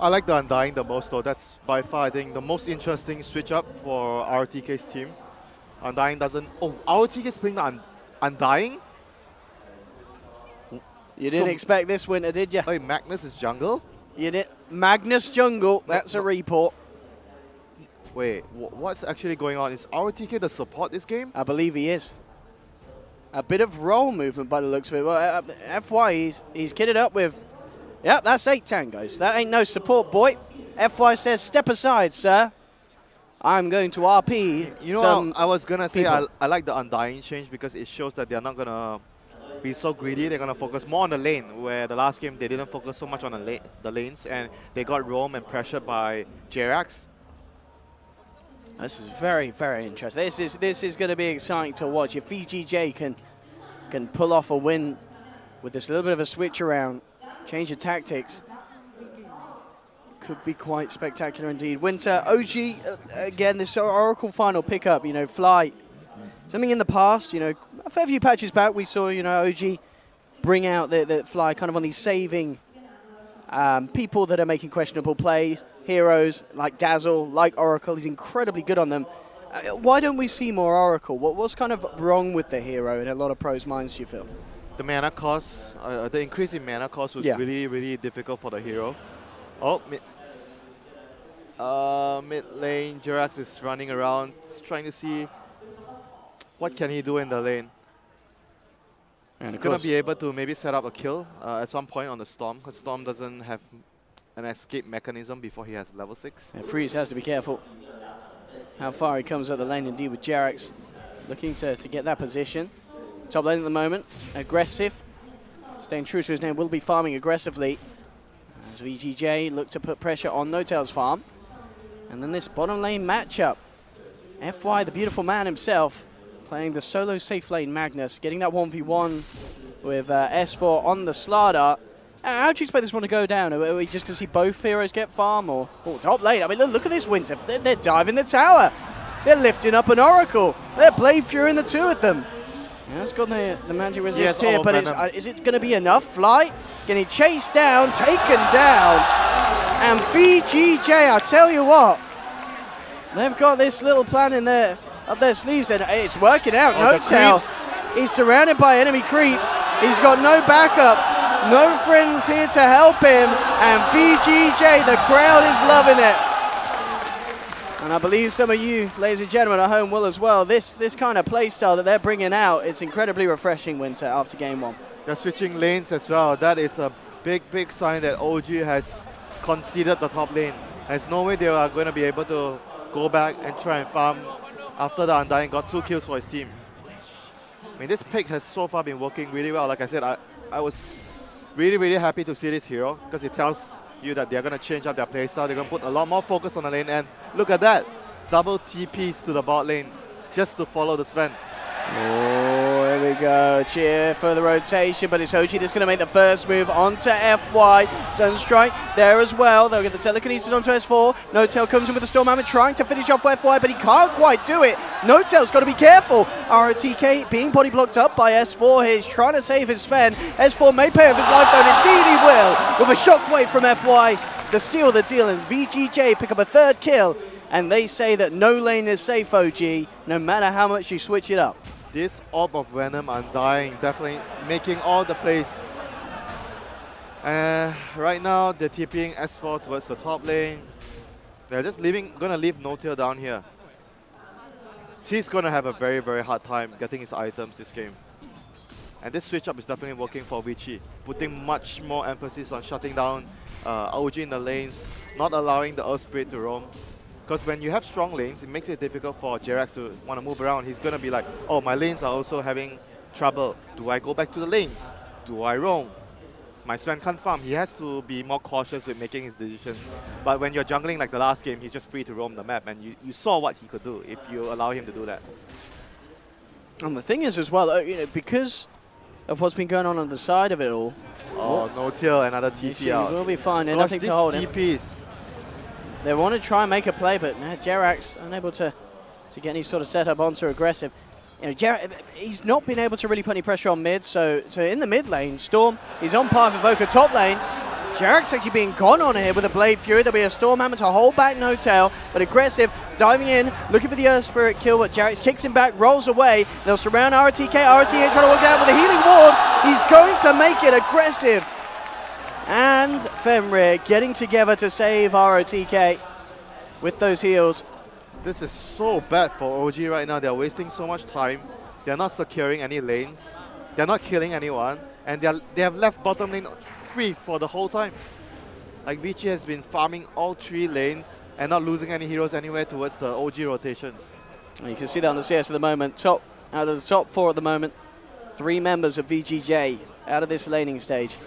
I like the Undying the most though. That's by far, I think, the most interesting switch up for RTK's team. Undying doesn't... Oh, RTK's playing the Undying? You didn't expect this winter, did you? Wait, Magnus is jungle? You did. Magnus jungle, that's a report. Wait, what's actually going on? Is RTK the support this game? I believe he is. A bit of roll movement by the looks of it. Well, FY, he's kitted up with... Yep, that's 8 tangos. That ain't no support, boy. FY says, step aside, sir. I'm going to RP. You know, I was going to say I like the Undying change because it shows that they're not going to be so greedy. They're going to focus more on the lane, where the last game they didn't focus so much on the lanes, and they got roamed and pressured by Jerax. This is very, very interesting. This is going to be exciting to watch. If VG.J can pull off a win with this little bit of a switch around, change of tactics, could be quite spectacular indeed. Winter, OG, again, this Oracle final pickup, you know, Fly. Something in the past, you know, a fair few patches back, we saw, you know, OG bring out the Fly kind of on these saving people that are making questionable plays, heroes like Dazzle, like Oracle. He's incredibly good on them. Why don't we see more Oracle? What's kind of wrong with the hero in a lot of pros' minds, do you feel? The mana cost, the increase in mana cost was really, really difficult for the hero. Oh, mid lane, Jerax is running around, trying to see what can he do in the lane. And he's going to be able to maybe set up a kill at some point on the Storm, because Storm doesn't have an escape mechanism before he has level 6. And Freeze has to be careful how far he comes up the lane indeed with Jerax, looking to get that position. Top lane at the moment, aggressive, staying true to his name, will be farming aggressively as VG.J look to put pressure on No-Tail's farm. And then this bottom lane matchup, FY, the beautiful man himself, playing the solo safe lane Magnus, getting that 1v1 with S4 on the StarLadder. How do you expect this one to go down? Are we just going to see both heroes get farm? Or top lane, I mean, look at this Winter. They're diving the tower. They're lifting up an Oracle. They're Blade Fury in the two of them. Yeah, it's got the magic resist here, but is it going to be enough? Fly getting chased down, taken down. And VG.J, I tell you what, they've got this little plan in there up their sleeves, and it's working out. No-Tail, he's surrounded by enemy creeps. He's got no backup, no friends here to help him, and VG.J, the crowd is loving it. And I believe some of you, ladies and gentlemen at home, will as well. This kind of play style that they're bringing out, it's incredibly refreshing, Winter, after game 1. They're switching lanes as well. That is a big, big sign that OG has conceded the top lane. There's no way they are going to be able to go back and try and farm after the Undying got 2 kills for his team. I mean, this pick has so far been working really well. Like I said, I was really, really happy to see this hero because it tells you that they're going to change up their playstyle. They're going to put a lot more focus on the lane, and look at that. Double TPs to the bot lane just to follow the Sven. Oh, here we go. Cheer for the rotation, but it's OG that's going to make the first move onto FY. Sunstrike there as well. They'll get the telekinesis onto S4. No-Tail comes in with the Storm Hammer, trying to finish off FY, but he can't quite do it. No-Tail's got to be careful. RTK being body blocked up by S4 here. He's trying to save his Sven. S4 may pay off his life, though. Indeed he will, with a shockwave from FY to seal the deal, and VG.J pick up a 3rd kill. And they say that no lane is safe, OG, no matter how much you switch it up. This Orb of Venom Undying definitely making all the plays. Right now, they're TPing S4 towards the top lane. They're just gonna leave No-Tail down here. He's gonna have a very, very hard time getting his items this game. And this switch up is definitely working for Vici, putting much more emphasis on shutting down OG in the lanes, not allowing the Earth Spirit to roam. Because when you have strong lanes, it makes it difficult for Jerax to want to move around. He's going to be like, oh, my lanes are also having trouble. Do I go back to the lanes? Do I roam? My Sven can't farm. He has to be more cautious with making his decisions. But when you're jungling like the last game, he's just free to roam the map. And you saw what he could do if you allow him to do that. And the thing is as well, you know, because of what's been going on the side of it all. Oh, No-Tail, another TP out. He will be fine. There's nothing to hold him. TPs. They want to try and make a play, but Jerax unable to get any sort of setup onto aggressive. You know, he's not been able to really put any pressure on mid, so in the mid lane, Storm, he's on par with Evoker top lane. Jarek's actually being gone on here with a Blade Fury. There'll be a Storm Hammer to hold back No Tail, but aggressive, diving in, looking for the Earth Spirit kill, but Jarek's kicks him back, rolls away. They'll surround RTK. RTK trying to work it out with a healing ward. He's going to make it aggressive. And Fenrir getting together to save ROTK with those heals. This is so bad for OG right now. They're wasting so much time. They're not securing any lanes. They're not killing anyone. And they have left bottom lane free for the whole time. Like Vici has been farming all 3 lanes and not losing any heroes anywhere towards the OG rotations. And you can see that on the CS at the moment. Out of the top 4 at the moment, 3 members of VG.J out of this laning stage.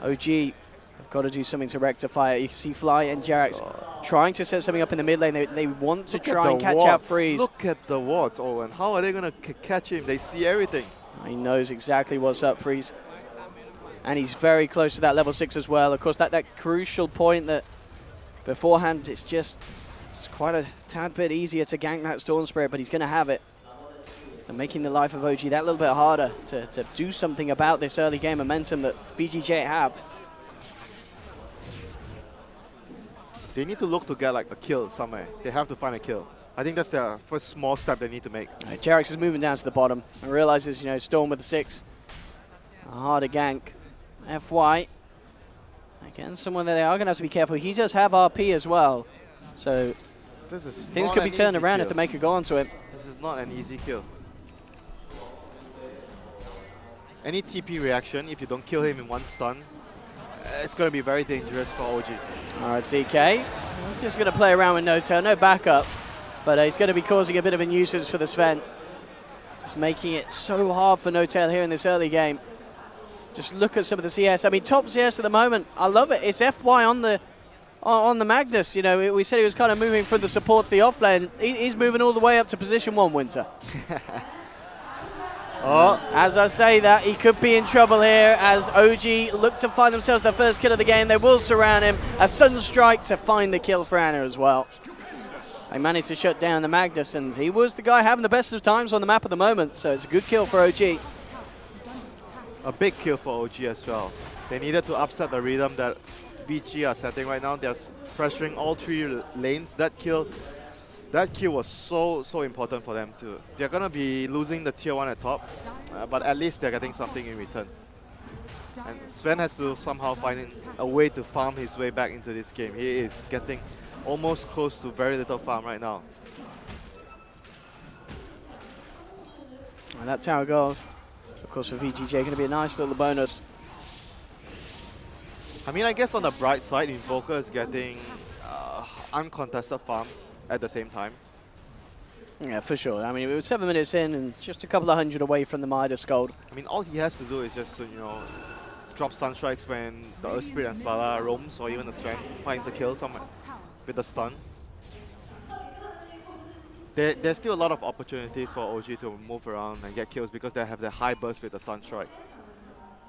OG have got to do something to rectify it. You can see Fly and Jarex trying to set something up in the mid lane. They want to try and catch out Freeze. Look at the wards, Owen. How are they going to catch him? They see everything. He knows exactly what's up, Freeze. And he's very close to that level 6 as well. Of course, that crucial point that beforehand it's quite a tad bit easier to gank that Storm Spirit, but he's going to have it. And making the life of OG that little bit harder to do something about this early game momentum that VG.J have. They need to look to get like a kill somewhere. They have to find a kill. I think that's their first small step they need to make. Jarex is moving down to the bottom and realizes, Storm with the 6. A harder gank. FY. Again, someone that they are going to have to be careful. He does have RP as well. So things could be turned around if the Maker go onto him. This is not an easy kill. Any TP reaction, if you don't kill him in one stun, it's going to be very dangerous for OG. All right, CK. He's just going to play around with No Tail. No backup. But he's going to be causing a bit of a nuisance for the Sven. Just making it so hard for No Tail here in this early game. Just look at some of the CS. I mean, top CS at the moment. I love it. It's FY on the Magnus. We said he was kind of moving from the support to the offlane. He's moving all the way up to position 1, Winter. As I say that, he could be in trouble here as OG look to find themselves their first kill of the game. They will surround him. A Sunstrike to find the kill for Anna as well. They managed to shut down the Magnus, and he was the guy having the best of times on the map at the moment, so it's a good kill for OG. A big kill for OG as well. They needed to upset the rhythm that VG are setting right now. They're pressuring all 3 lanes. That kill was so important for them too. They're going to be losing the tier 1 at top, but at least they're getting something in return. And Sven has to somehow find a way to farm his way back into this game. He is getting almost close to very little farm right now. And that tower goal, of course, for VG.J going to be a nice little bonus. I mean, I guess on the bright side, Invoker is getting uncontested farm at the same time. Yeah, for sure. I mean, it was 7 minutes in and just a couple of hundred away from the Midas Gold. I mean, all he has to do is just to, drop Sunstrikes when the Earth Spirit and StarLadder roams, or even the Sven finds a kill somewhere with the stun. There's still a lot of opportunities for OG to move around and get kills because they have the high burst with the Sunstrike.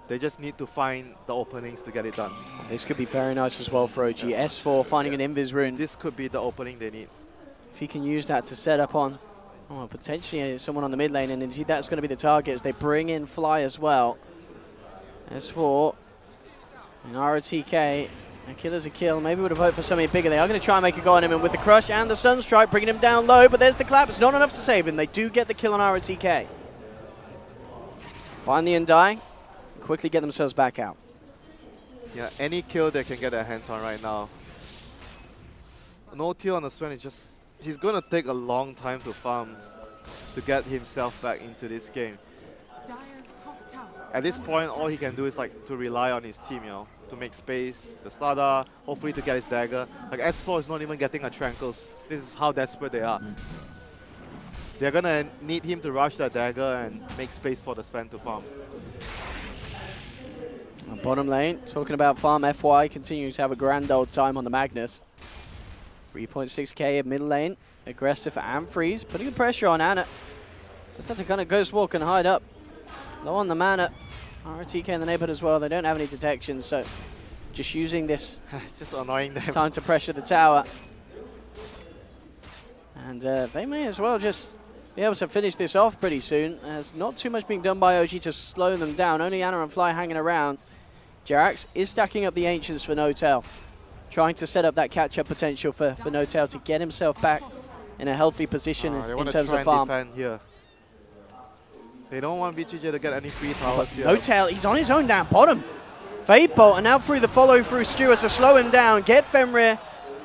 They just need to find the openings to get it done. This could be very nice as well for OG. S4 finding an Invis rune. This could be the opening they need. If he can use that to set up on potentially someone on the mid lane, and indeed that's going to be the target as they bring in Fly as well. S4 and ROTK. A killer's a kill. Maybe would have hoped for something bigger. They are going to try and make a go on him, and with the crush and the Sunstrike bringing him down low, but there's the clap. It's not enough to save him. They do get the kill on ROTK. Find the Undying. Quickly get themselves back out. Yeah, any kill they can get their hands on right now. No tier on the Sven is just... He's going to take a long time to farm to get himself back into this game. At this point, all he can do is to rely on his team, to make space, the StarLadder, hopefully to get his dagger. S4 is not even getting a Trankles. This is how desperate they are. They're going to need him to rush that dagger and make space for the Sven to farm. Bottom lane, talking about farm, FY continuing to have a grand old time on the Magnus. 3.6k at middle lane, aggressive and freeze, putting the pressure on Anna. Just have to kind of ghost walk and hide up. Low on the mana. RTK in the neighborhood as well. They don't have any detection, so just using this it's just annoying them. Time to pressure the tower. And they may as well just be able to finish this off pretty soon. There's not too much being done by OG to slow them down. Only Anna and Fly hanging around. Jerax is stacking up the Ancients for Notel, trying to set up that catch-up potential for Notel to get himself back in a healthy position in terms of farm. Defend here. They don't want VG.J to get any free towers here. Notel, he's on his own down bottom. Fade Bolt, and now through the follow-through Skewer to slow him down, get Fenrir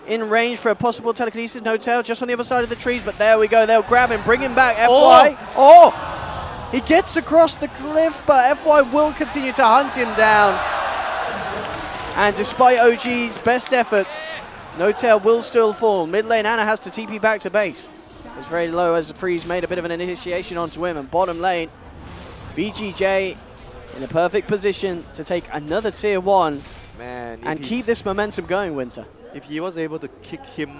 in range for a possible telekinesis. Notel just on the other side of the trees, but there we go. They'll grab him, bring him back. FY. Oh! He gets across the cliff, but FY will continue to hunt him down. And despite OG's best efforts, Notel will still fall. Mid lane, Ana has to TP back to base. It's very low as Freeze made a bit of an initiation onto him. And bottom lane, VG.J in a perfect position to take another tier 1 and keep this momentum going, Winter. If he was able to kick him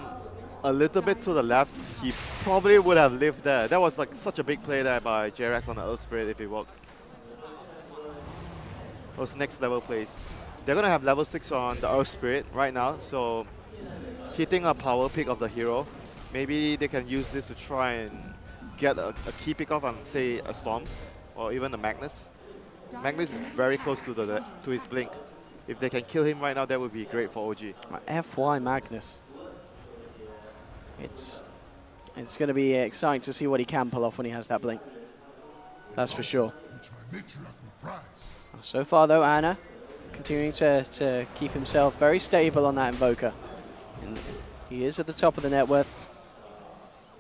a little bit to the left, he probably would have lived there. That was like such a big play there by Jerax on the Earth Spirit if it worked. Those next level plays. They're going to have level 6 on the Earth Spirit right now, so hitting a power pick of the hero, maybe they can use this to try and get a key pick off on, say, a Storm or even a Magnus. Magnus is very close to his blink. If they can kill him right now, that would be great for OG. FY Magnus. It's going to be exciting to see what he can pull off when he has that blink. That's for sure. So far, though, Ana continuing to keep himself very stable on that Invoker. And he is at the top of the net worth.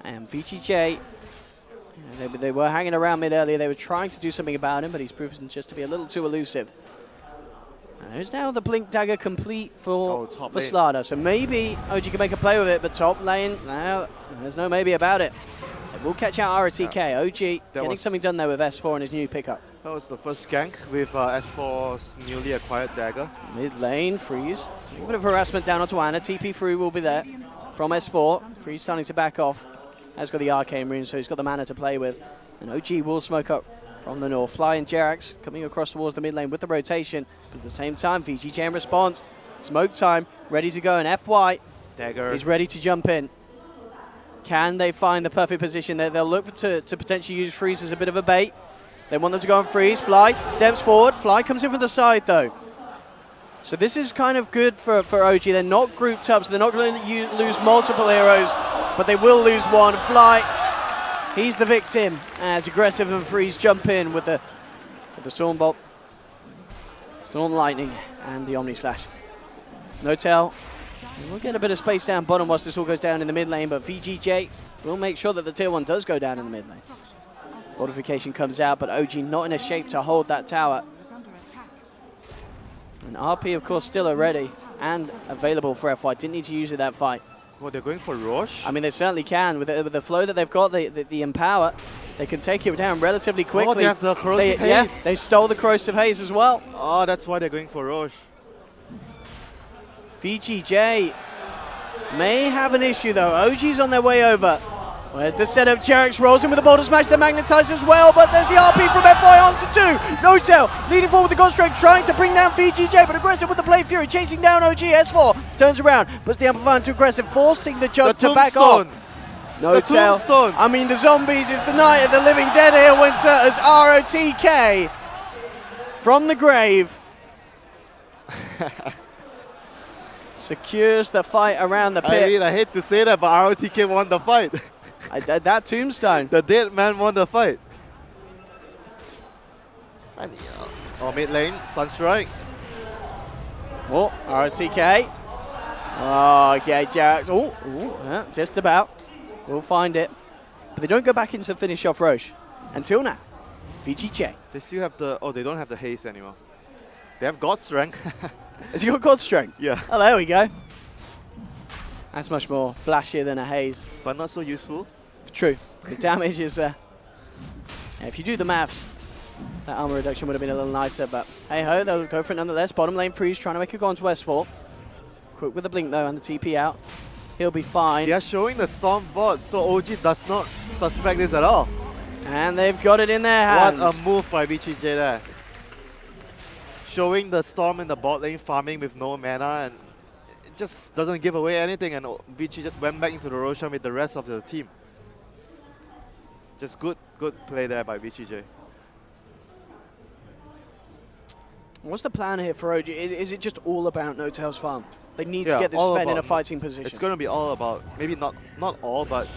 And VG.J, they were hanging around mid earlier. They were trying to do something about him, but he's proven just to be a little too elusive. And there's now the Blink Dagger complete for StarLadder. So maybe OG can make a play with it, but top lane, no, there's no maybe about it. They will catch out RTK. OG getting something done there with S4 and his new pickup. That was the first gank with S4's newly acquired dagger. Mid lane, Freeze. A bit of harassment down onto Ana. TP through will be there from S4. Freeze starting to back off. Has got the Arcane Rune, so he's got the mana to play with. And OG will smoke up from the north. Flying Jerax coming across towards the mid lane with the rotation. But at the same time, VG.J in response. Smoke time, ready to go. And FY dagger is ready to jump in. Can they find the perfect position there? They'll look to potentially use Freeze as a bit of a bait. They want them to go and Freeze. Fly steps forward. Fly comes in from the side, though. So this is kind of good for OG. They're not grouped up, so they're not going to lose multiple heroes, but they will lose one. Fly, he's the victim as Aggressive and Freeze jump in with the Storm Bolt, Storm Lightning, and the Omni Slash. Notel will get a bit of space down bottom whilst this all goes down in the mid lane, but VG.J will make sure that the tier 1 does go down in the mid lane. Fortification comes out, but OG not in a shape to hold that tower. And RP, of course, still ready and available for FY. Didn't need to use it that fight. Well, they're going for Roche? I mean, they certainly can. With the flow that they've got, the Empower, they can take it down relatively quickly. Oh, they have the Corrosive Haze. Yeah, they stole the Corrosive Haze as well. Oh, that's why they're going for Roche. VG.J may have an issue, though. OG's on their way over. Where's the setup? Jerax rolls in with a Boulder Smash, the Magnetize as well, but there's the RP from FY onto 2. Notel leading forward with the Godstrike, trying to bring down VG.J, but Aggressive with the Blade Fury, chasing down OG. S4 turns around, puts the Amplify to Aggressive, forcing the Jug to back off. Notel, I mean, the zombies, it's the Night of the Living Dead here, Winter, as ROTK from the grave secures the fight around the pit. I mean, I hate to say that, but ROTK won the fight. That tombstone. The dead man won the fight. And, mid lane, Sunstrike. Oh, RTK. Oh, okay, Jerax. Yeah, just about. We'll find it. But they don't go back into finish off Roche. Until now. VG.J. They still have the... Oh, they don't have the haste anymore. They have God Strength. Has he got God Strength? Yeah. Oh, there we go. That's much more flashier than a haze. But not so useful. True. The damage is... if you do the maths, that armor reduction would have been a little nicer, but hey-ho, they'll go for it nonetheless. Bottom lane Freeze trying to make a go onto S4. Quick with the blink, though, and the TP out. He'll be fine. They are showing the Storm bot, so OG does not suspect this at all. And they've got it in their hands. What a move by VG.J there. Showing the Storm in the bot lane, farming with no mana, and it just doesn't give away anything, and VG just went back into the Roshan with the rest of the team. Just good play there by VG.J. What's the plan here for OG? Is it just all about No-Tail's farm? They need to Yeah, get this all Sven in a about- fighting position. It's going to be all about, maybe not all, but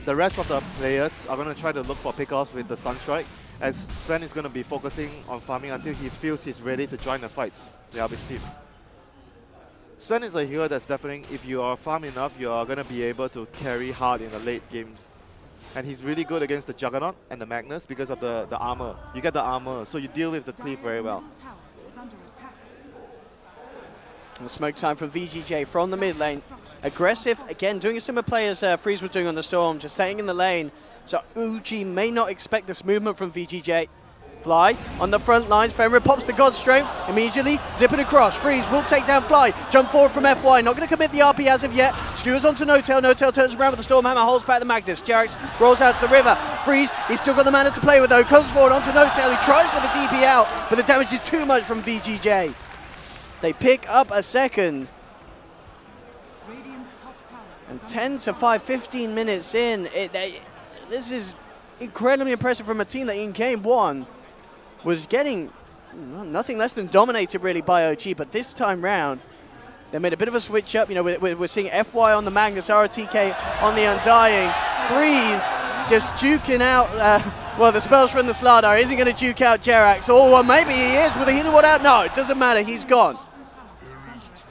the rest of the players are going to try to look for pickoffs with the Sunstrike, as Sven is going to be focusing on farming until he feels he's ready to join the fights, the Abyss team. Sven is a hero that's definitely, if you are farm enough, you are going to be able to carry hard in the late games. And he's really good against the Juggernaut and the Magnus because of the armor. You get the armor, so you deal with the cleave very well. And smoke time from VG.J from the mid lane. Aggressive, again, doing a similar play as Freeze was doing on the Storm, just staying in the lane. So OG may not expect this movement from VG.J. Fly on the front lines. Fenrir pops the God Strength. Immediately zip it across. Freeze will take down Fly. Jump forward from FY. Not going to commit the RP as of yet. Skewers onto No-Tail. No-Tail turns around with the Stormhammer. Holds back the Magnus. Jarex rolls out to the river. Freeze, he's still got the mana to play with though. Comes forward onto No-Tail. He tries for the DP out, but the damage is too much from VG.J. They pick up a second. And 10 to 5, 15 minutes in. This is incredibly impressive from a team that in game one was getting nothing less than dominated really by OG, but this time round they made a bit of a switch up. You know, we're seeing FY on the Magnus, RTK on the Undying. Freeze just juking out, well, the spells from the StarLadder isn't going to juke out Jarex. Oh, well, maybe he is with a healing ward out. No, it doesn't matter, he's gone.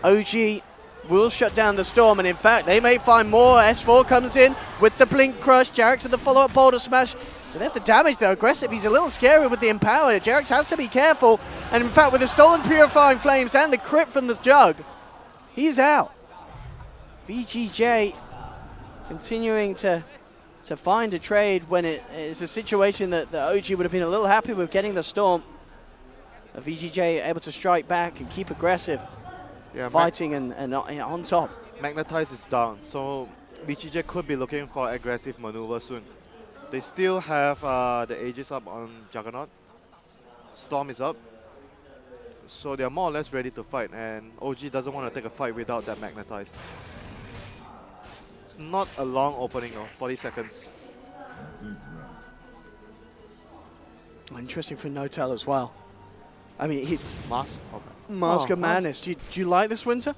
OG will shut down the Storm, and in fact, they may find more. S4 comes in with the Blink Crush. Jarex with the follow-up Boulder Smash. So they have the damage, though. Aggressive. He's a little scary with the Empower. Jarex has to be careful. And in fact, with the stolen Purifying Flames and the crit from the Jug, he's out. VG.J continuing to find a trade when it is a situation that the OG would have been a little happy with getting the Storm. VG.J able to strike back and keep aggressive. Yeah, fighting and on top. Magnetize is down, so VG.J could be looking for aggressive maneuver soon. They still have the Aegis up on Juggernaut. Storm is up. So they're more or less ready to fight, and OG doesn't want to take a fight without that Magnetize. It's not a long opening though, 40 seconds. Interesting for No-Tail as well. I mean, Mask? Okay. Mask of Madness. Do you like this, Winter?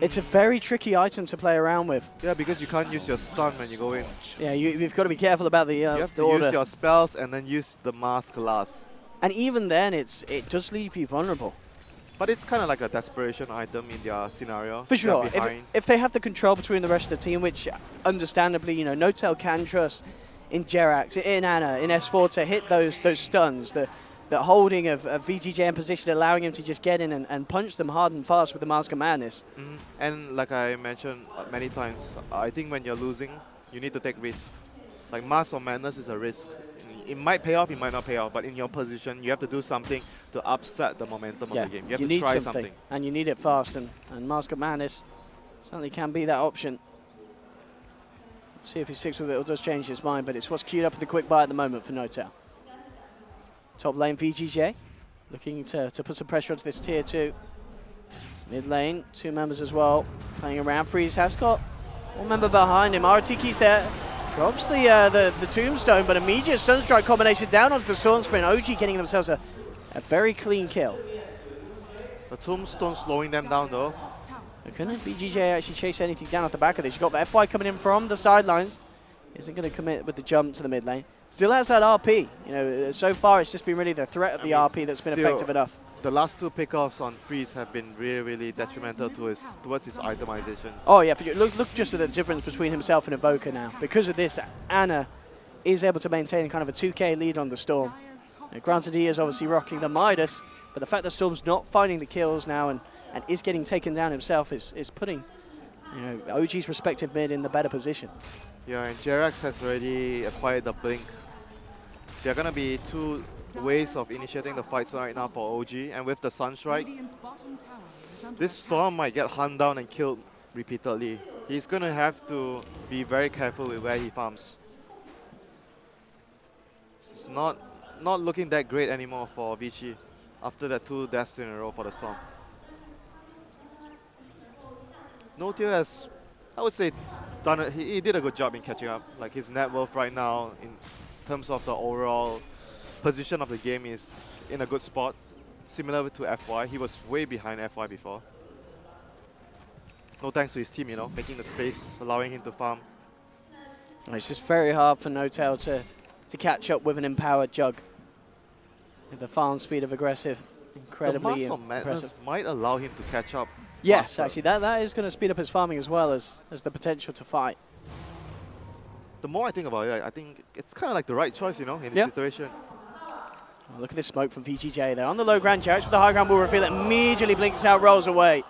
It's a very tricky item to play around with. Yeah, because you can't use your stun when you go in. Yeah, you've got to be careful about the you have to order. use your spells and then use the mask last. And even then, it does leave you vulnerable. But it's kind of like a desperation item in their scenario. For sure. Behind. If they have the control between the rest of the team, which understandably, you know, No-Tail can trust in Jarex, in Ana, in S4 to hit those stuns, the holding of VG.J in position, allowing him to just get in and punch them hard and fast with the Mask of Madness. And like I mentioned many times, I think when you're losing, you need to take risks. Like Mask of Madness is a risk. It might pay off, it might not pay off, but in your position, you have to do something to upset the momentum of the game. You have to need try something. And you need it fast, and Mask of Madness certainly can be that option. See if he sticks with it or does change his mind, but it's what's queued up in the quick buy at the moment for No-Tail. Top lane VG.J looking to put some pressure onto this tier 2. Mid lane, 2 members as well playing around. Freeze has got one member behind him. RTK's there. Drops the tombstone, but immediate Sunstrike combination down onto the Storm Sprint. OG getting themselves a very clean kill. The tombstone slowing them down though. Couldn't VG.J actually chase anything down off the back of this? You've got the FY coming in from the sidelines. Isn't going to commit with the jump to the mid lane. Still has that RP. You know, so far it's just been really the threat of the RP that's been effective enough. The last 2 pickoffs on Freeze have been really, really detrimental to towards his itemizations. Oh yeah, look just at the difference between himself and Evoker now. Because of this, Ana is able to maintain kind of a 2k lead on the Storm. Now, granted, he is obviously rocking the Midas, but the fact that Storm's not finding the kills now and is getting taken down himself is putting, you know, OG's respective mid in the better position. Yeah, and Jarex has already acquired the Blink. There are going to be 2 ways of initiating the fights right now for OG, and with the Sunstrike, this Storm might get hunt down and killed repeatedly. He's going to have to be very careful with where he farms. It's not looking that great anymore for Vici after that 2 deaths in a row for the Storm. No-Tail has, I would say, he did a good job in catching up. Like his net worth right now in terms of the overall position of the game is in a good spot. similar to FY. He was way behind FY before. No thanks to his team, you know, making the space, allowing him to farm. It's just very hard for No-Tail to catch up with an empowered Jug. With the farm speed of Aggressive, incredibly the Muscle Madness impressive. might allow him to catch up. Yes, faster. actually, that is going to speed up his farming as well as the potential to fight. The more I think about it, I think it's kind of like the right choice, you know, in this situation. Oh, look at this smoke from VG.J there. On the low ground, Jarrett with the high ground will reveal it, immediately blinks out, rolls away.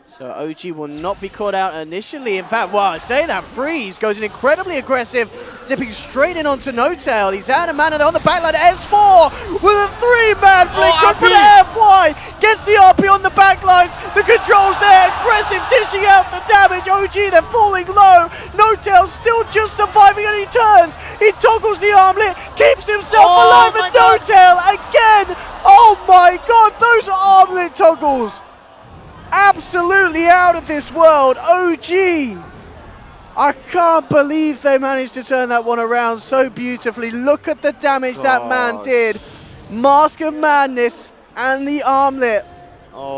So OG will not be caught out initially. In fact, wow, I say that freeze goes in incredibly aggressive, zipping straight in onto No-Tail. He's out of mana there on the backline. S4 with a 3-man blink up RP. at FY. Gets the RP on the backlines. The controls there. Aggressive dishing out the damage. OG, they're falling low. No-Tail still just surviving and he turns. He toggles the armlet, keeps himself alive, and No-Tail again. Oh my god, those armlet toggles. Absolutely out of this world. OG, I can't believe they managed to turn that one around so beautifully. Look at the damage that man did. Mask of Madness and the armlet.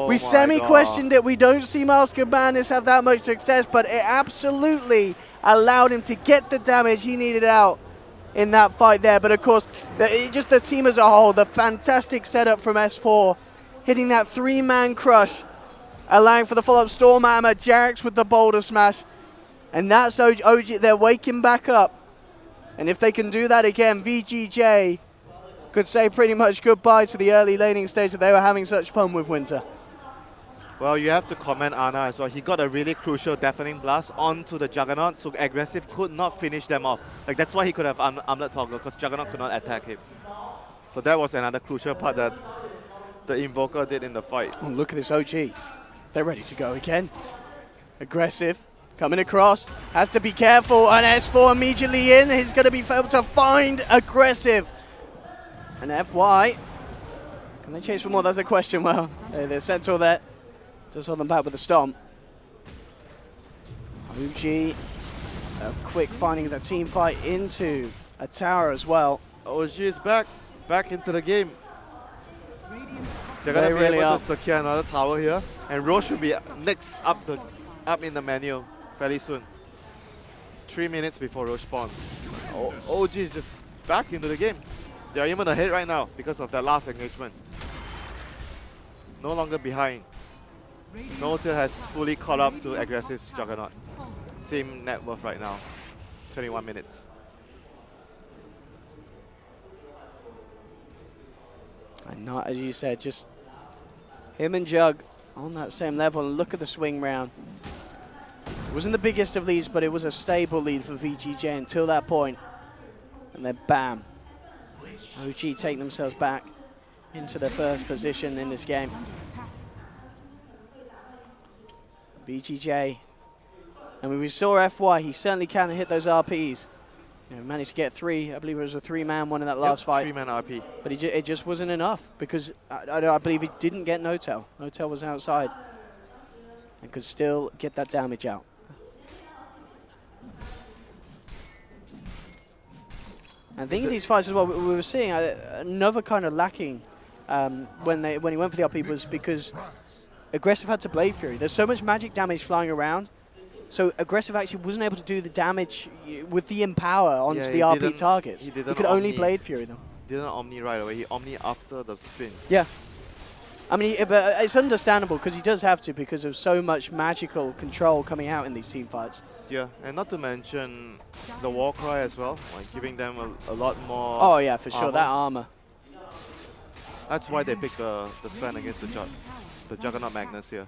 We semi-questioned it. We don't see Mask of Madness have that much success, but it absolutely allowed him to get the damage he needed out in that fight there. But of course, just the team as a whole, the fantastic setup from S4, hitting that 3-man crush, allowing for the follow-up Storm Hammer, Jarex with the Boulder Smash. And that's OG, they're waking back up. And if they can do that again, VG.J could say pretty much goodbye to the early laning stage that they were having such fun with Winter. Well, you have to comment Ana as well. He got a really crucial deafening blast onto the Juggernaut, so Aggressive could not finish them off. Like, that's why he could have armlet toggle, because Juggernaut could not attack him. So that was another crucial part that the Invoker did in the fight. Oh, look at this OG. They're ready to go again. Aggressive, coming across, has to be careful, and S4 immediately in. He's going to be able to find Aggressive. And FY, can they chase for more? That's the question. Well, the Centaur there just hold them back with a stomp. OG, a quick finding the team fight into a tower as well. OG is back into the game. They're going to be able to secure another tower here. And Roche will be next up in the menu fairly soon. 3 minutes before Roche spawns. OG is just back into the game. They're even ahead right now because of that last engagement. No longer behind. No-Tail has fully caught up to Aggressive's Juggernaut. Same net worth right now. 21 minutes. And not, as you said, just him and Jug on that same level. And look at the swing round. It wasn't the biggest of leads, but it was a stable lead for VG.J until that point. And then bam. OG take themselves back into their first position in this game. VG.J. I mean, we saw FY. He certainly can hit those RPs. You know, managed to get 3. I believe it was a 3-man one in that last fight. 3-man RP. But it just wasn't enough because I believe he didn't get No-Tail. No-Tail was outside and could still get that damage out. I think in these fights as well, we were seeing another kind of lacking when he went for the RP was because Aggressive had to Blade Fury. There's so much magic damage flying around. So Aggressive actually wasn't able to do the damage with the Empower onto the RP targets. He could only Blade Fury them. He didn't Omni right away. He Omni after the spin. Yeah. I mean, but it's understandable because he does have to because of so much magical control coming out in these team fights. Yeah, and not to mention the Warcry as well, like giving them a lot more. Oh yeah, for sure, that armor. That's why they picked the Sven against the Juggernaut Magnus here.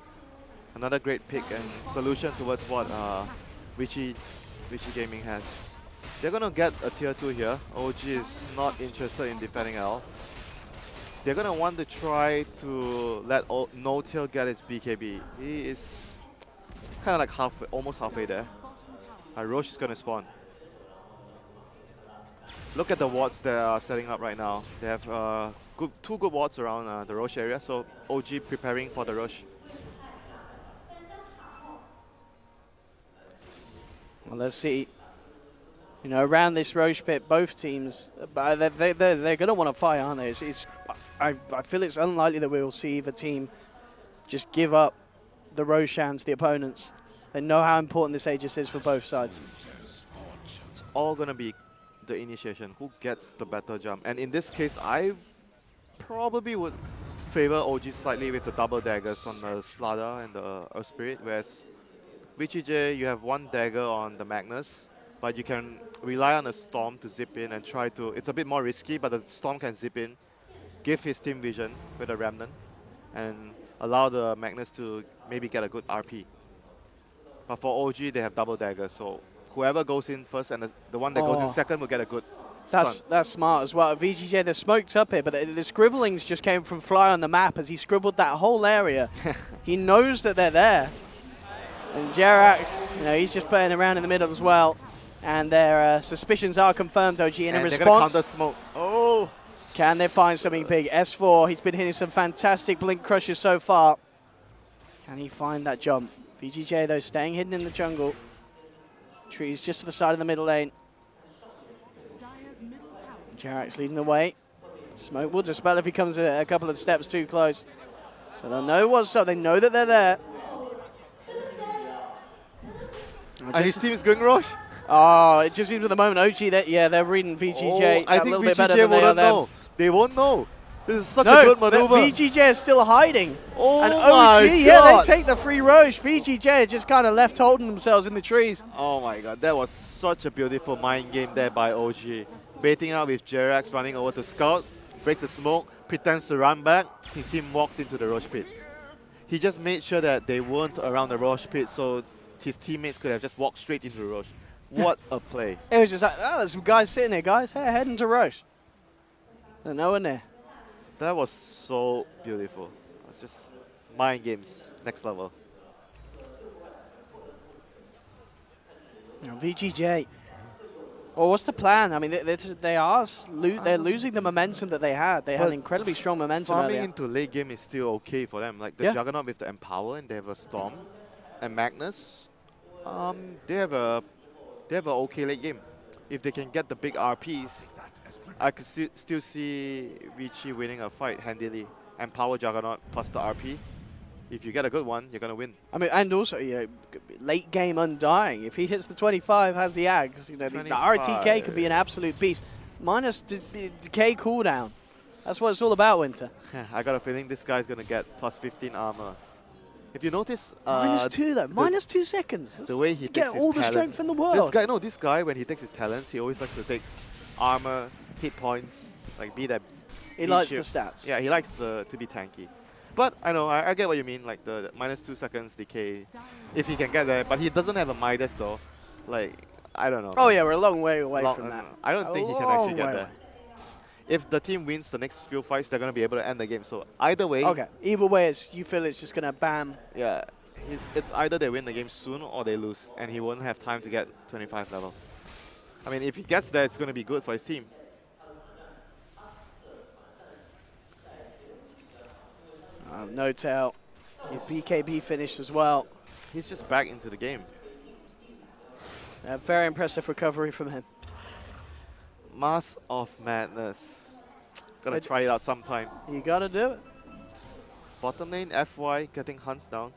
Another great pick and solution towards what Vici Gaming has. They're gonna get a tier 2 here. OG is not interested in defending at all. They're gonna want to try to let No-Tail get his BKB. He is kind of like almost halfway there. Roche is gonna spawn. Look at the wards they are setting up right now. They have 2 good wards around the Roche area, so OG preparing for the rush. Well, let's see. You know, around this Roche pit, both teams, they're going to want to fight, aren't they? It's I feel it's unlikely that we will see either team just give up the Roshan to the opponents. They know how important this Aegis is for both sides. It's all going to be the initiation, who gets the better jump. And in this case, I probably would favor OG slightly with the double daggers on the StarLadder and the Earth Spirit, whereas VG.J, you have one dagger on the Magnus, but you can rely on a Storm to zip in and try to... It's a bit more risky, but the Storm can zip in, give his team vision with a Remnant, and allow the Magnus to maybe get a good RP. But for OG, they have double daggers, so whoever goes in first and the one that goes in second will get a good stun. That's smart as well. VG.J, they're smoked up here, but the scribblings just came from Fly on the map as he scribbled that whole area. He knows that they're there. And Jerax, he's just playing around in the middle as well. And their suspicions are confirmed, OG. And in response, counter smoke. Oh! Can they find something big? S4, he's been hitting some fantastic blink crushes so far. Can he find that jump? VG.J, though, staying hidden in the jungle. Trees just to the side of the middle lane. Jerax leading the way. Smoke will dispel if he comes a couple of steps too close. So they'll know what's up. They know that they're there. And his team is going Roche. Oh, it just seems at the moment, OG, they're reading VG.J I think a little bit better VG.J than they are them. know. They won't know. This is such a good maneuver. VG.J is still hiding. Oh and my OG, God. they take the free Roche. VG.J just kind of left holding themselves in the trees. Oh my God, that was such a beautiful mind game there by OG. Baiting out with Jerax running over to scout, breaks the smoke, pretends to run back, his team walks into the Roche pit. He just made sure that they weren't around the Roche pit so his teammates could have just walked straight into the Roche. What a play. It was just like, there's some guys sitting there, guys. Hey, heading to Roche. There's no one there. That was so beautiful. It's just mind games, next level. VG.J. Well, what's the plan? I mean, they're losing the momentum that they had. They had incredibly strong momentum farming earlier. into late game is still okay for them. Like the Juggernaut with the Empower, and they have a Storm and Magnus. They have a okay late game. If they can get the big RPs, I could still see Vici winning a fight handily. Empower Juggernaut plus the RP. If you get a good one, you're gonna win. I mean, and also, late game Undying. If he hits the 25, has the Ags, the RTK could be an absolute beast. Minus decay cooldown. That's what it's all about, Winter. I got a feeling this guy's gonna get plus 15 armor. If you notice, -2 though, -2 seconds. The way he get all the strength in the world. This guy, when he takes his talents, he always likes to take armor, hit points, like be that. He likes the stats. Yeah, he likes to be tanky. But I know, I get what you mean, like the -2 seconds decay, if he can get there. But he doesn't have a Midas though. Like, I don't know. Oh yeah, we're a long way away from that. I don't think he can actually get there. If the team wins the next few fights, they're going to be able to end the game. So either way... Okay, either way, you feel it's just going to bam. Yeah, it's either they win the game soon or they lose. And he won't have time to get 25 level. I mean, if he gets there, it's going to be good for his team. No tell. His BKB finished as well. He's just back into the game. Very impressive recovery from him. Mask of Madness. Gotta try it out sometime. You gotta do it. Bottom lane, FY getting Hunt down.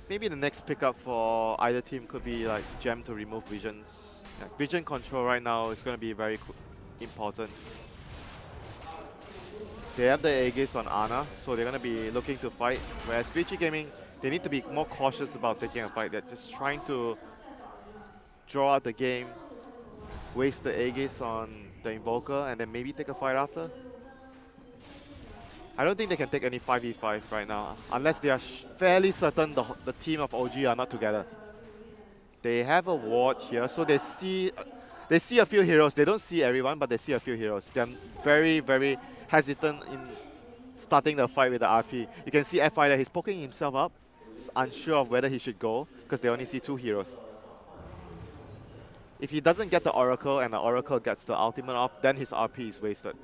Maybe the next pickup for either team could be like Gem to remove visions. Yeah, vision control right now is gonna be very important. They have the Aegis on Ana, so they're gonna be looking to fight. Whereas Vici Gaming, they need to be more cautious about taking a fight. They're just trying to draw out the game, waste the Aegis on the Invoker, and then maybe take a fight after. I don't think they can take any 5v5 right now, unless they are fairly certain the team of OG are not together. They have a ward here, so they see a few heroes. They don't see everyone, but they see a few heroes. They're very, very hesitant in starting the fight with the RP. You can see FI that he's poking himself up. He's unsure of whether he should go, because they only see 2 heroes. If he doesn't get the Oracle and the Oracle gets the ultimate off, then his RP is wasted.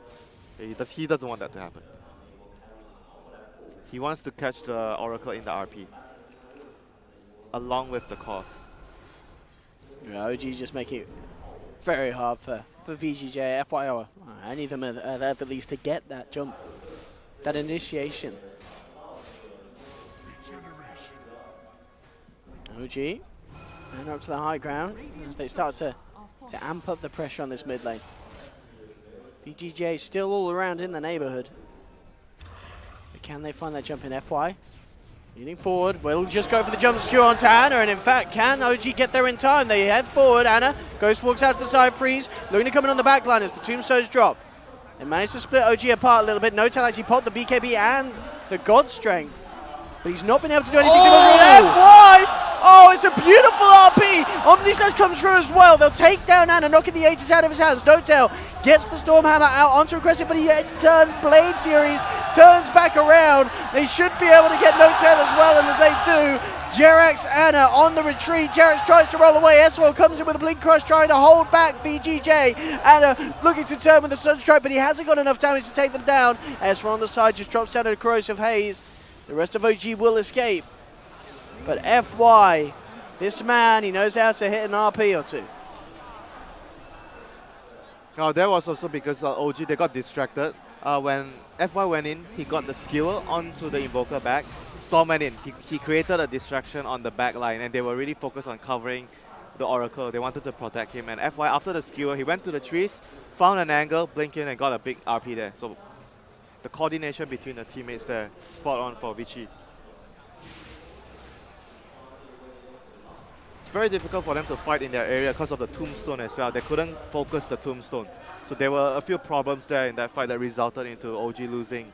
He doesn't want that to happen. He wants to catch the Oracle in the RP, along with the cost. Yeah, OG just making it very hard for VG.J, FYO. Any of them are there at least to get that jump, that initiation. OG, and up to the high ground as they start to amp up the pressure on this mid lane. VG.J still all around in the neighborhood. But can they find that jump in FY? Leaning forward, will just go for the jump skew onto Anna, and in fact, can OG get there in time? They head forward, Anna, Ghost walks out to the side, freeze, looking to come in on the back line as the tombstones drop. They managed to split OG apart a little bit. No Tal actually popped the BKB and the God Strength, but he's not been able to do anything to FY! Oh, it's a beautiful RP! Omnistas comes through as well. They'll take down Anna, knocking the Aegis out of his hands. Notel gets the Stormhammer out onto aggressive, but he turned Blade Furies, turns back around. They should be able to get Notel as well, and as they do, Jerax, Anna on the retreat. Jerax tries to roll away. Eswell comes in with a Blink Crush, trying to hold back VG.J. Anna looking to turn with the Sunstrike, but he hasn't got enough damage to take them down. Eswell on the side just drops down to the Corrosive Haze. The rest of OG will escape. But FY, this man, he knows how to hit an RP or two. Oh, that was also because OG, they got distracted. When FY went in, he got the skewer onto the Invoker back. Storm went in. He created a distraction on the back line, and they were really focused on covering the Oracle. They wanted to protect him. And FY, after the skewer, he went to the trees, found an angle, blinked in, and got a big RP there. So the coordination between the teammates there, spot on for Vici. It's very difficult for them to fight in their area because of the tombstone as well. They couldn't focus the tombstone. So there were a few problems there in that fight that resulted into OG losing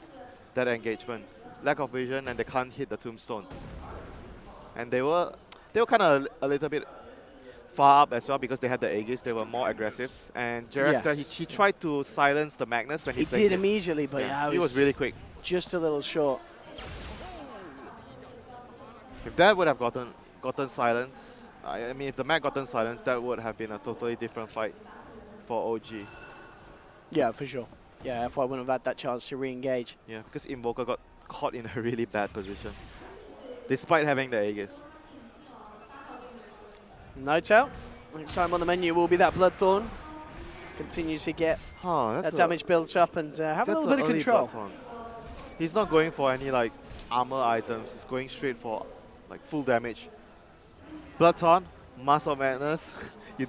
that engagement. Lack of vision, and they can't hit the tombstone. And they were kind of a little bit far up as well because they had the Aegis. They were more aggressive. And Jerax, yes, he tried to silence the Magnus when he did immediately, but yeah, he was really quick. Just a little short. If that would have gotten silence, I mean, if the Mag gotten silence, that would have been a totally different fight for OG. Yeah, for sure. Yeah, FY wouldn't have had that chance to re-engage. Yeah, because Invoker got caught in a really bad position, despite having the Aegis. Notel. Next time on the menu will be that Bloodthorn. Continues to get that damage built up and have a little bit of control. He's not going for any like armor items. He's going straight for like full damage. Bloodthorn, Mass of Madness, you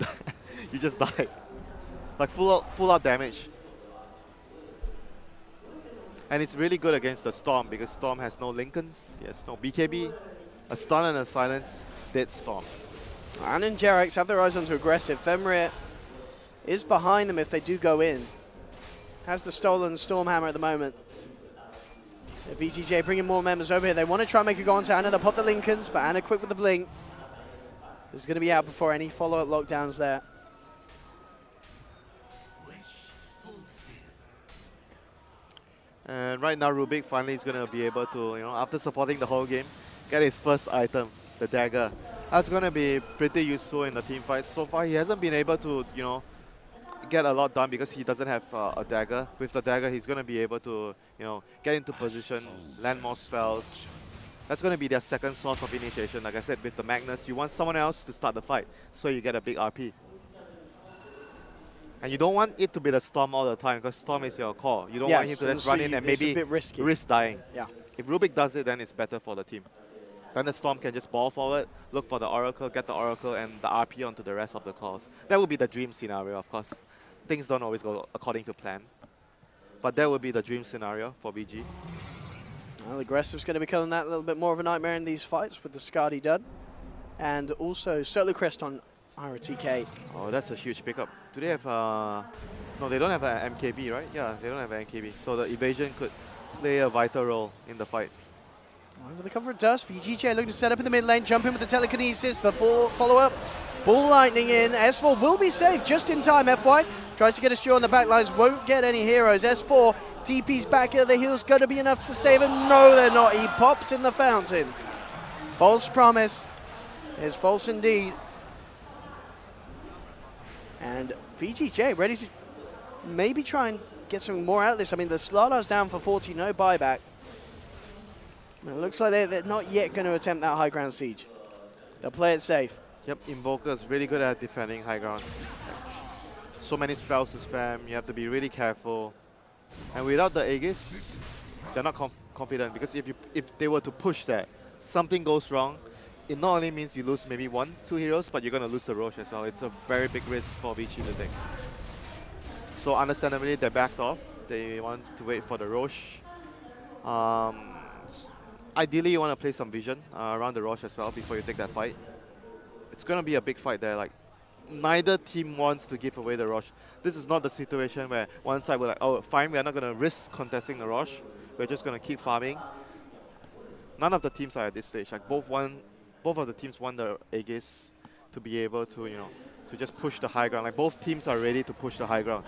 just died. Like full out damage. And it's really good against the Storm because Storm has no Lincolns, yes, no BKB, a stun and a silence, dead Storm. And in Jerax have their eyes onto aggressive. Fenrir is behind them if they do go in. Has the stolen Stormhammer at the moment. VG.J bringing more members over here. They want to try and make a go onto Anna. They'll pop the Lincolns, but Anna quick with the blink. This is going to be out before any follow-up lockdowns there. And right now, Rubik finally is going to be able to, after supporting the whole game, get his first item, the dagger. That's going to be pretty useful in the team fight. So far, he hasn't been able to, get a lot done because he doesn't have a dagger. With the dagger, he's going to be able to, get into position, land more spells. That's going to be their second source of initiation. Like I said, with the Magnus, you want someone else to start the fight, so you get a big RP. And you don't want it to be the Storm all the time, because Storm is your core. You don't want him to just run in and maybe risk dying. Yeah. If Rubik does it, then it's better for the team. Then the Storm can just ball forward, look for the Oracle, get the Oracle, and the RP onto the rest of the cores. That would be the dream scenario, of course. Things don't always go according to plan. But that would be the dream scenario for VG. Well, Aggressive's going to become that a little bit more of a nightmare in these fights with the Skadi done. And also Solo Crest on Ira TK. Oh, that's a huge pickup. Do they have no, they don't have an MKB, right? Yeah, they don't have an MKB. So the evasion could play a vital role in the fight. Under the cover it does. VG.J looking to set up in the mid lane, jump in with the telekinesis, the follow-up. Bull Lightning in. S4 will be safe just in time, FY. Tries to get a steal on the back lines, won't get any heroes. S4, TP's back at the heels, going to be enough to save him. No, they're not. He pops in the fountain. False promise is false indeed. And VG.J ready to maybe try and get something more out of this. I mean, the StarLadder's down for 40, no buyback. It looks like they're not yet going to attempt that high ground siege. They'll play it safe. Yep, Invoker's really good at defending high ground. so many spells to spam. You have to be really careful. And without the Aegis, they're not confident, because if they were to push that, something goes wrong, it not only means you lose maybe 1-2 heroes, but you're going to lose the Roche as well. It's a very big risk for Vici to take. So understandably, they backed off. They want to wait for the Roche. Ideally, you want to play some vision around the Roche as well before you take that fight. It's going to be a big fight there. Like, neither team wants to give away the Roche. This is not the situation where one side will like, oh, fine, we're not going to risk contesting the Roche. We're just going to keep farming. None of the teams are at this stage. Like, both of the teams want the Aegis to be able to, you know, to just push the high ground. Like, both teams are ready to push the high ground.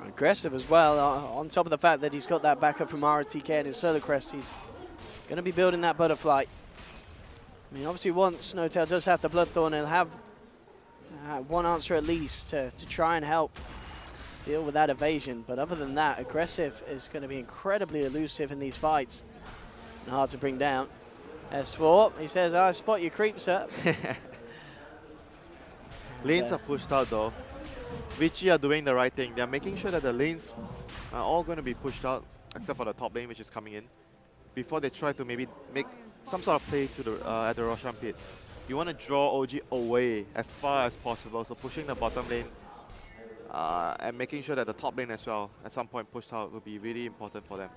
Aggressive as well, on top of the fact that he's got that backup from RTK and his Solar Crest. He's going to be building that butterfly. I mean, obviously once Snowtail does have the Bloodthorn, he'll have one answer at least to try and help deal with that evasion. But other than that, Aggressive is going to be incredibly elusive in these fights and hard to bring down. S4, he says, I spot your creep, sir. Lanes are pushed out though. Vici are doing the right thing. They're making sure that the lanes are all going to be pushed out, except for the top lane, which is coming in, before they try to maybe make some sort of play to the at the Roshan pit. You want to draw OG away as far as possible, so pushing the bottom lane and making sure that the top lane as well, at some point pushed out, will be really important for them.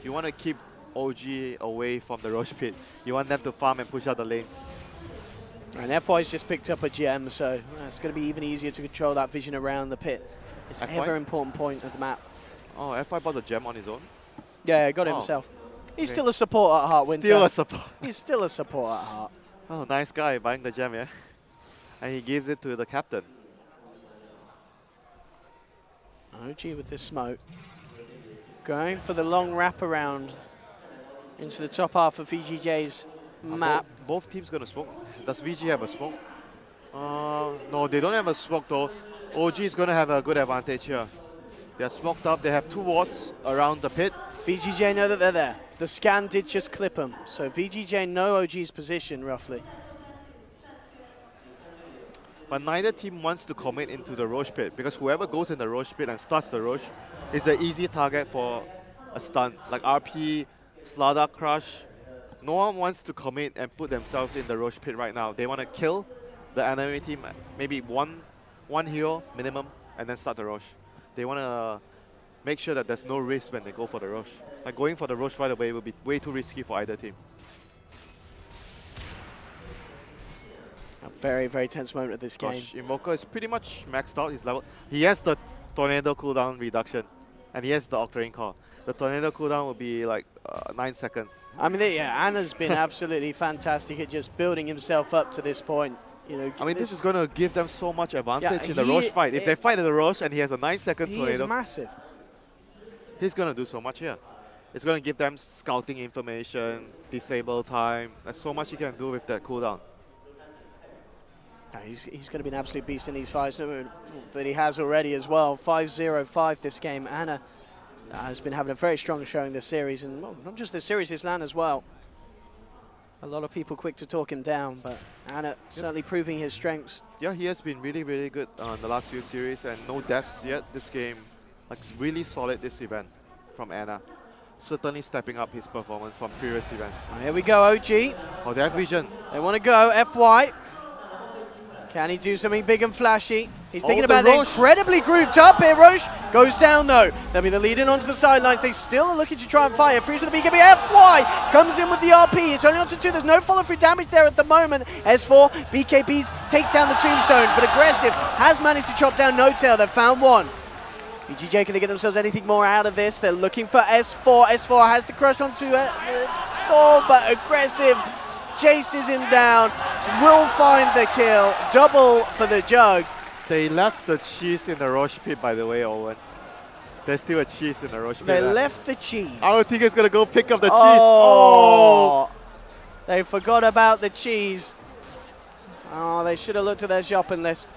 You want to keep OG away from the Roche pit. You want them to farm and push out the lanes. And FY's just picked up a gem, so it's going to be even easier to control that vision around the pit. It's an ever important point of the map. Oh, FY bought the gem on his own? Yeah, got it himself. He's still a support at heart, Winter. Still a support. He's still a support at heart. Oh, nice guy buying the gem, yeah? And he gives it to the captain. OG with this smoke. Going for the long wraparound into the top half of VG.J's map. Both teams going to smoke. Does VG have a smoke? No, they don't have a smoke though. OG is going to have a good advantage here. They're smoked up. They have 2 wards around the pit. VG.J know that they're there. The scan did just clip them. So VG.J know OG's position roughly. But neither team wants to commit into the Roche pit, because whoever goes in the Roche pit and starts the Roche is an easy target for a stun. Like RP, StarLadder, Crush. No one wants to commit and put themselves in the Roche pit right now. They want to kill the enemy team, maybe one hero minimum, and then start the Roche. They want to make sure that there's no risk when they go for the Roche. Like, going for the Roche right away will be way too risky for either team. A very, very tense moment of this game. Invoker is pretty much maxed out his level. He has the Tornado cooldown reduction, and he has the Octarine Core. The Tornado cooldown will be like 9 seconds. I mean, yeah, Anna's been absolutely fantastic at just building himself up to this point. You know, I mean, this is going to give them so much advantage in the Roche fight. If they fight in the Roche and he has a 9-second tornado, he is massive. He's going to do so much here. It's going to give them scouting information, disable time. There's so much he can do with that cooldown. He's going to be an absolute beast in these fights that he has already as well. 5-0-5 this game. Anna has been having a very strong showing this series, and well, not just this series, this LAN as well. A lot of people quick to talk him down, but Anna certainly proving his strengths. Yeah, he has been really, really good on the last few series, and no deaths yet this game. Like, really solid this event from Anna. Certainly stepping up his performance from previous events. Here we go, OG. Oh, they have vision. They want to go, FY. Can he do something big and flashy? He's thinking about it. Incredibly grouped up here. Roche goes down though. They'll be the lead in onto the sidelines. They still are looking to try and fire. Freeze with the BKB. FY comes in with the RP. It's only onto 2. There's no follow-through damage there at the moment. S4, BKBs takes down the tombstone, but Aggressive has managed to chop down No Tail. They've found one. VG.J, can they get themselves anything more out of this? They're looking for S4. S4 has the crush onto Storm, but Aggressive chases him down, will find the kill. Double for the Jug. They left the cheese in the Roche pit, by the way, Owen. There's still a cheese in the Roche pit. They left the cheese. Our team is going to go pick up the cheese. Oh! They forgot about the cheese. Oh, they should have looked at their shopping list.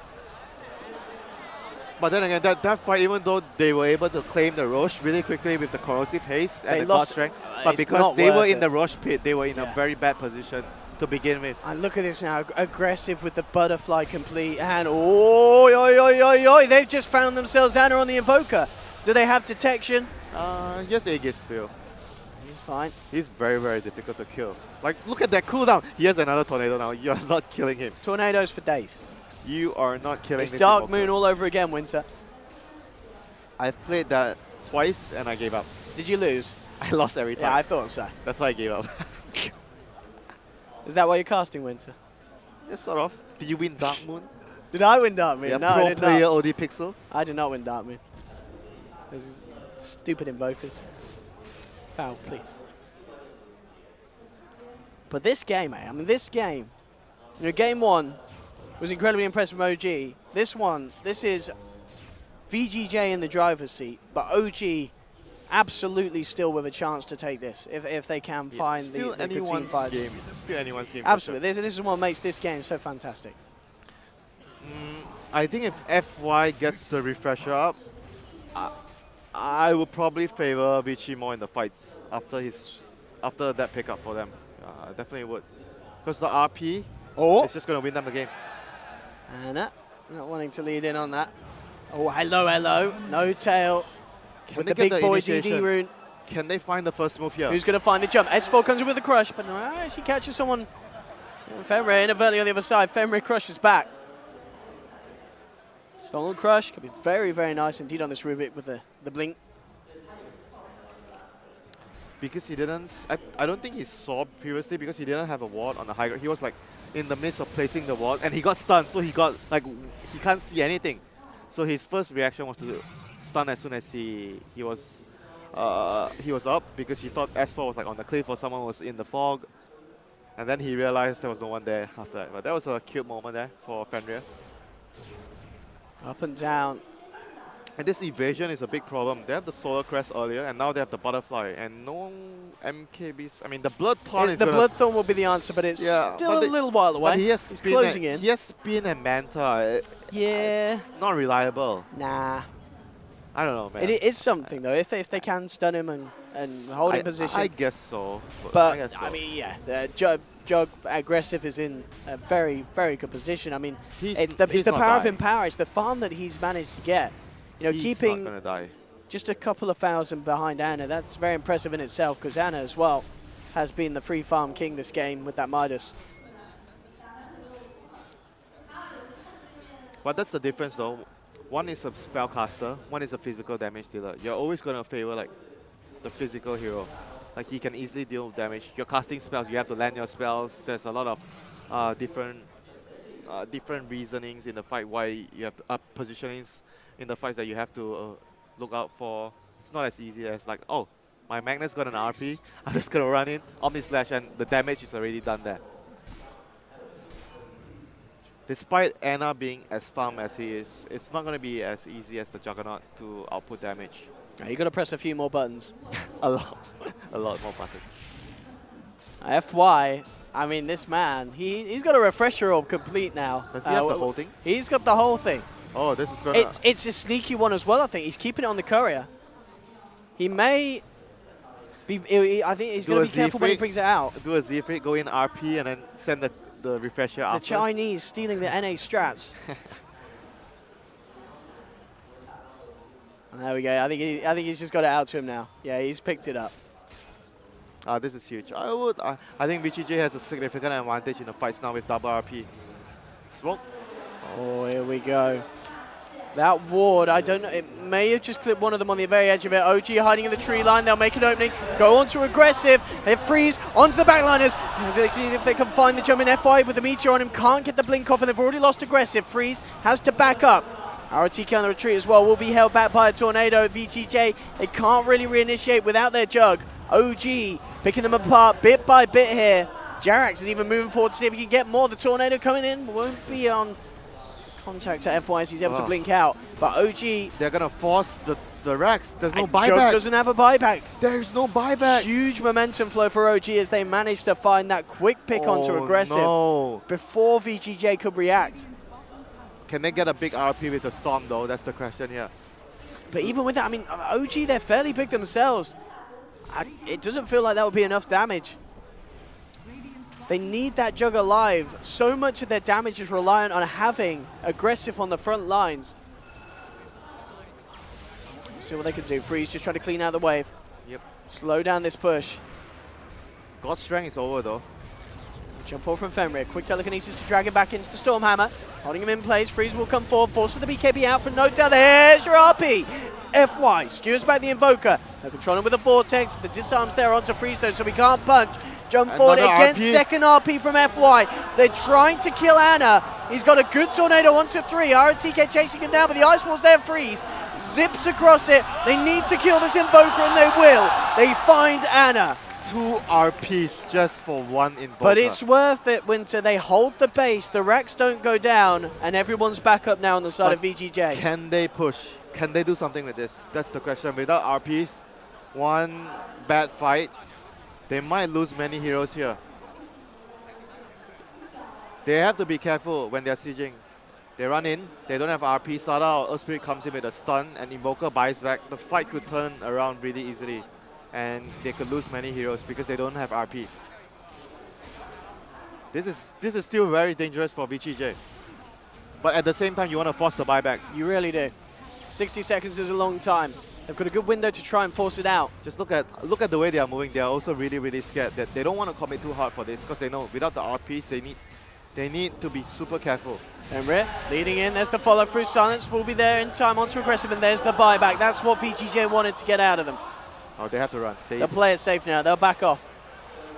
But then again, that fight, even though they were able to claim the Roche really quickly with the corrosive haste and the god strength, but because they were in the Roche pit, they were in a very bad position. to begin with. And look at this now, aggressive with the butterfly complete, and oi, oi, oi, oi, oi, they've just found themselves Anna on the Invoker. Do they have detection? Yes, Aegis still. He's fine. He's very, very difficult to kill. Like, look at that cooldown. He has another tornado now. You are not killing him. Tornadoes for days. You are not killing It's this Dark Invoker. Moon all over again, Winter. I've played that twice and I gave up. Did you lose? I lost every time. Yeah, I thought so. That's why I gave up. Is that why you're casting Winter? Yeah, sort of. Did you win Dark Moon? Did I win Dark Moon? Yeah, No, I pro did player not. ODPixel. I did not win Dark Moon. Those stupid invokers. Foul, please. But this game, I mean, this game, you know, game one was incredibly impressive from OG. This is VG.J in the driver's seat, but OG absolutely still with a chance to take this if they can find still the good team anyone's fights. game. Still anyone's game. Absolutely. This is what makes this game so fantastic. I think if FY gets the refresher up, I would probably favor Vici more in the fights after that pickup for them. I definitely would. Because the RP is just going to win them the game. Anna, not wanting to lead in on that. Oh, hello, hello. No tail. With the big boy DD rune. Can they find the first move here? Who's going to find the jump? S4 comes in with the crush, but she catches someone. Fenrir in a Verli on the other side. Fenrir crushes back. Stolen crush could be very, very nice indeed on this Rubik with the blink. Because he didn't, I don't think he saw previously because he didn't have a ward on the high ground. He was like in the midst of placing the ward and he got stunned, so he got like, he can't see anything. So his first reaction was to stun as soon as he was up because he thought S4 was like on the cliff or someone was in the fog. And then he realized there was no one there after that. But that was a cute moment there for Fenrir. Up and down. And this evasion is a big problem. They have the solar crest earlier, and now they have the butterfly, and no MKBs. I mean, the Bloodthorn is the Bloodthorn will be the answer, but it's still a little while away. But he has He's spin closing in. He has spin and Manta. Yeah. It's not reliable. Nah. I don't know, man. It is something though, if they can stun him and hold in position. I guess so. But I mean, yeah, the Jug aggressive is in a very, very good position. I mean, it's the power of Empower. It's the farm that he's managed to get. You know, he's keeping not gonna die. Just a couple of thousand behind Anna. That's very impressive in itself because Anna as well has been the free farm king this game with that Midas. But that's the difference though. One is a spellcaster, one is a physical damage dealer. You're always gonna favor like the physical hero. Like he can easily deal damage. You're casting spells, you have to land your spells. There's a lot of different reasonings in the fight why you have to positionings in the fights that you have to look out for. It's not as easy as like, oh, my Magnet's got an RP, I'm just gonna run in, Omni Slash, and the damage is already done there. Despite Anna being as farm as he is, it's not gonna be as easy as the Juggernaut to output damage. You gotta press a few more buttons. a lot more buttons. FY, I mean, this man, he's got a refresher orb complete now. Does he have the whole thing? He's got the whole thing. Oh, this is gonna... It's a sneaky one as well, I think. He's keeping it on the courier. He may be... I think he's going to be careful when he brings it out. Do a Z-Freak, go in RP, and then send the refresher after. The Chinese stealing the NA strats. And there we go. I think he's just got it out to him now. Yeah, he's picked it up. This is huge. I think VG.J has a significant advantage in the fights now with double RP. Smoke. Oh, here we go. That ward, I don't know, it may have just clipped one of them on the very edge of it. OG hiding in the tree line, they'll make an opening, go on to aggressive, they freeze onto the backliners. If they can find the jump in FY with the meteor on him, can't get the blink off, and they've already lost aggressive. Freeze has to back up. RTK on the retreat as well, will be held back by a tornado. VG.J, they can't really reinitiate without their Jug. OG picking them apart bit by bit here. Jarax is even moving forward to see if he can get more. The tornado coming in won't be on contact to FY as he's able to blink out. But OG... They're going to force the Rex. There's no buyback. Jug doesn't have a buyback. There's no buyback. Huge momentum flow for OG as they managed to find that quick pick onto aggressive before VG.J could react. Can they get a big RP with the Storm though? That's the question here. But even with that, I mean, OG, they're fairly big themselves. It doesn't feel like that would be enough damage. They need that Jug alive. So much of their damage is reliant on having aggressive on the front lines. See what they can do. Freeze just trying to clean out the wave. Yep. Slow down this push. God's strength is over though. Jump forward from Fenrir. Quick telekinesis to drag him back into the Stormhammer. Holding him in place. Freeze will come forward. Forces the BKB out for Notel. There's your RP. FY skewers back the Invoker. They're controlling with the Vortex. The disarm's there onto Freeze though, so we can't punch. Jump forward against second RP from FY. They're trying to kill Ana. He's got a good tornado onto 3. RTK chasing him down, but the Ice Wall's there. Freeze zips across it. They need to kill this Invoker, and they will. They find Ana. 2 RPs just for 1 Invoker. But it's worth it, Winter. They hold the base, the racks don't go down, and everyone's back up now on the side of VG.J. Can they push? Can they do something with this? That's the question. Without RPs, one bad fight, they might lose many heroes here. They have to be careful when they're sieging. They run in, they don't have RP, StarLadder or Earth Spirit comes in with a stun, and Invoker buys back. The fight could turn around really easily, and they could lose many heroes because they don't have RP. This is still very dangerous for VG.J. But at the same time, you want to force the buyback. You really do. 60 seconds is a long time. They've got a good window to try and force it out. Just look at the way they are moving. They are also really scared that they don't want to commit too hard for this because they know without the RPs, they need to be super careful. Fenrir leading in. There's the follow through. Silence will be there in time onto aggressive, and there's the buyback. That's what VG.J wanted to get out of them. Oh, they have to run. They'll play it safe now. They'll back off.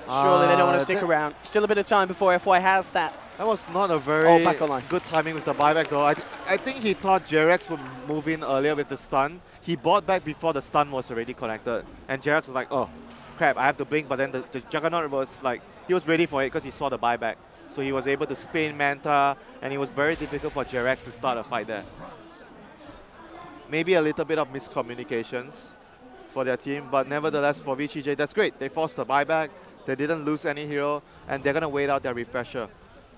Surely they don't want to stick around. Still a bit of time before FY has that. That was not a very back online. good timing with the buyback though. I think he thought Jerax would move in earlier with the stun. He bought back before the stun was already connected. And Jerax was like, oh crap, I have to blink, but then the Juggernaut was like, he was ready for it because he saw the buyback. So he was able to spin Manta, and it was very difficult for Jerax to start a fight there. Maybe a little bit of miscommunications for their team, but nevertheless for VG.J, that's great. They forced the buyback, they didn't lose any hero, and they're going to wait out their refresher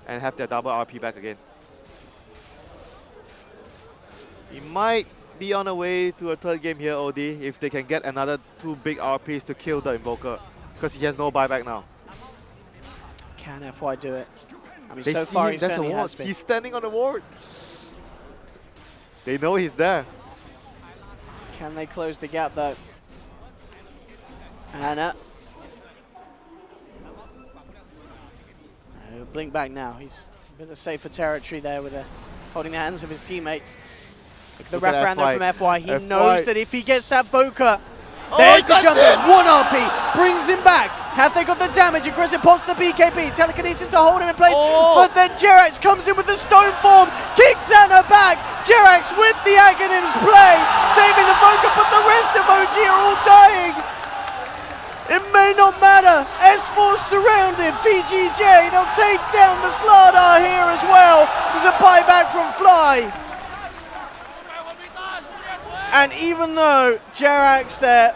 and have their double RP back again. He might be on the way to a third game here, OD, if they can get another 2 big RPs to kill the Invoker, because he has no buyback now. Can FY do it? I mean, They so see far him, he that's certainly a ward. has been. He's standing on the ward. They know he's there. Can they close the gap though? Ana. He'll blink back now. He's in the safer territory there with holding the hands of his teammates. Look at the wraparound there from FY. He knows that if he gets that Voker, there's the jump in. 1 RP brings him back. Have they got the damage? Aggressive pops the BKB. Telekinesis to hold him in place. But then Jerax comes in with the stone form. Kicks Ana back. Jerax with the Aghanims play. Saving the Voker, but the rest of OG are all dying. It may not matter. S4 surrounded. VG.J. They'll take down the StarLadder here as well. There's a buyback from Fly. And even though Jerax there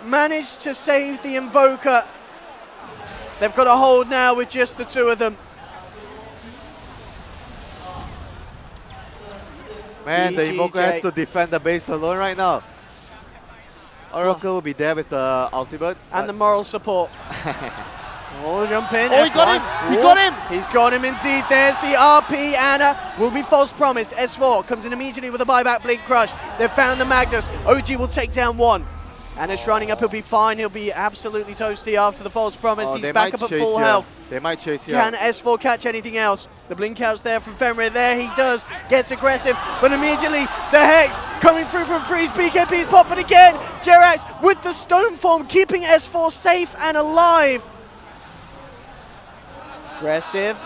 managed to save the Invoker, they've got a hold now with just the 2 of them. Man, the Invoker has to defend the base alone right now. Oracle will be there with the ultimate. And the moral support. Oh, jump in. Oh, he got him! He got him! He's got him indeed. There's the RP. Ana will be false promised. S4 comes in immediately with a buyback blink crush. They've found the Magnus. OG will take down 1. Ana's running up. He'll be fine. He'll be absolutely toasty after the false promise. He's back up at full health. They might chase you. Can S4 catch anything else? The blink out's there from Fenrir. There he does. Gets aggressive, but immediately the Hex coming through from Freeze. BKB's popping again. Jerax with the stone form, keeping S4 safe and alive. Aggressive.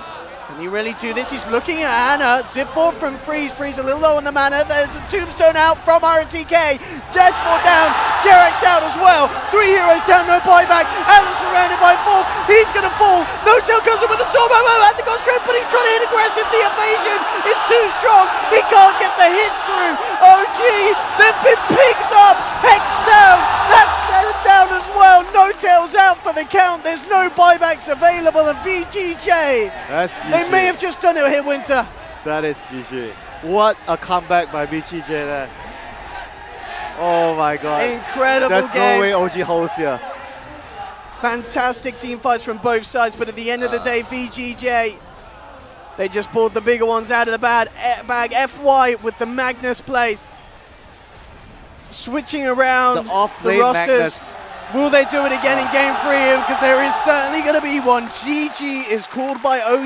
Can he really do this? He's looking at Ana. Zip forward from Freeze. Freeze a little low on the mana. There's a tombstone out from RTK. J4 down. Jerax out as well. 3 heroes down, no buyback. Ana surrounded by 4. He's going to fall. Notel comes in with the storm. At the ghost straight, but he's trying to hit aggressive. The evasion is too strong. He can't get the hits through. OG, they've been picked up. Hex down. That's down as well. Notel's out for the count. There's no buybacks available. And VG.J. That's GG. They may have just done it here, Winter. That is GG. What a comeback by VG.J there. Oh my god. Incredible There's game. no way OG holds here. Fantastic team fights from both sides, but at the end of the day, VG.J, they just pulled the bigger ones out of the bag. FY with the Magnus plays. Switching around the rosters. Magnus. Will they do it again in game 3? Because there is certainly going to be one. GG is called by OD.